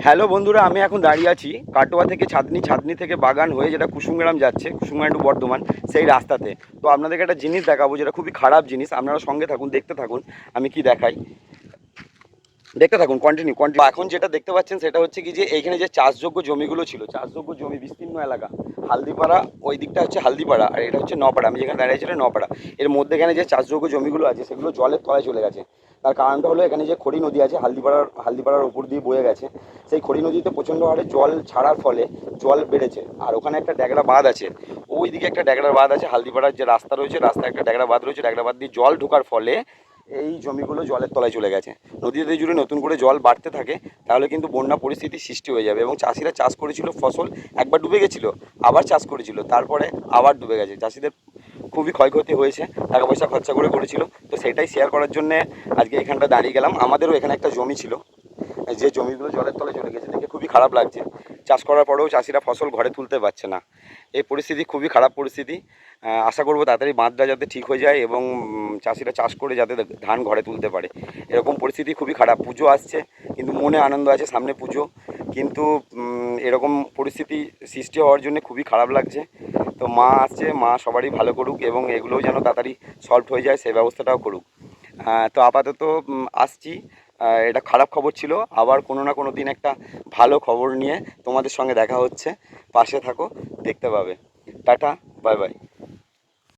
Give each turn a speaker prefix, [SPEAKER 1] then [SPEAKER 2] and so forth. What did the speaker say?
[SPEAKER 1] Hello বন্ধুরা, আমি এখন দাঁড়িয়ে আছি কাটোয়া থেকে ছাদনি, ছাদনি থেকে বাগান হয়ে যেটা কুসুমগ্রাম যাচ্ছে, কুসুমগ্রাম টু বর্ধমান, সেই রাস্তাতে। তো আপনাদেরকে একটা জিনিস দেখাবো যেটা খুবই খারাপ জিনিস। আপনারা সঙ্গে থাকুন, দেখতে থাকুন আমি কি দেখাই। দেখতে থাকুন, কন্টিনিউ কন্টিনিউ। এখন যেটা দেখতে পাচ্ছেন সেটা হচ্ছে কি, যে এইখানে যে চাষযোগ্য জমিগুলো ছিল, চাষযোগ্য জমি বিস্তীর্ণ এলাকা, হালদিপাড়া, ওই দিকটা হচ্ছে হালদিপাড়া আর এটা হচ্ছে নপাড়া। আমি যেখানে দাঁড়িয়েছিলাম নপাড়া, এর মধ্যেখানে যে চাষযোগ্য জমিগুলো আছে সেগুলো জলের তলায় চলে গেছে। তার কারণটা হলো এখানে যে খড়ি নদী আছে, হালদিপাড়ার ওপর দিয়ে বয়ে গেছে। সেই খড়ি নদীতে প্রচণ্ড হারে জল ছাড়ার ফলে জল বেড়েছে। আর ওখানে একটা ড্যাগরা বাঁধ আছে, ওই দিকে একটা ড্যাগরা বাঁধ আছে, হালদিপাড়ার যে রাস্তা রয়েছে রাস্তায় একটা ড্যাগরা বাঁধ রয়েছে, ড্যাগরা বাঁধ দিয়ে জল ঢোকার ফলে এই জমিগুলো জলের তলায় চলে গেছে। নদীতে যদি নতুন করে জল বাড়তে থাকে তাহলে কিন্তু বন্যা পরিস্থিতির সৃষ্টি হয়ে যাবে। এবং চাষিরা চাষ করেছিল, ফসল একবার ডুবে গেছিলো, আবার চাষ করেছিল, তারপরে আবার ডুবে গেছে। চাষিদের খুবই ক্ষয়ক্ষতি হয়েছে, টাকা পয়সা খরচা করে করেছিল। তো সেটাই শেয়ার করার জন্যে আজকে এখানটা দাঁড়িয়ে গেলাম। আমাদেরও এখানে একটা জমি ছিল, যে জমিগুলো জলের তলায় চলে গেছে দেখে খুবই খারাপ লাগছে। চাষ করার পরেও চাষিরা ফসল ঘরে তুলতে পারছে না। এই পরিস্থিতি খুবই খারাপ পরিস্থিতি। আশা করবো তাড়াতাড়ি বাঁধটা যাতে ঠিক হয়ে যায় এবং চাষিরা চাষ করে যাতে ধান ঘরে তুলতে পারে। এরকম পরিস্থিতি খুবই খারাপ। পুজো আসছে, কিন্তু মনে আনন্দ আছে, সামনে পুজো, কিন্তু এরকম পরিস্থিতি সৃষ্টি হওয়ার জন্য খুবই খারাপ লাগছে। তো মা আসছে, মা সবারই ভালো করুক এবং এগুলোও যেন তাড়াতাড়ি সলভ হয়ে যায় সেই ব্যবস্থাটাও করুক। তো আপাতত আসছি। এটা খারাপ খবর ছিল, আবার কোনো না কোনো দিন একটা ভালো খবর নিয়ে তোমাদের সঙ্গে দেখা হচ্ছে। পাশে থাকো, দেখতে পাবে। Tata, bye bye.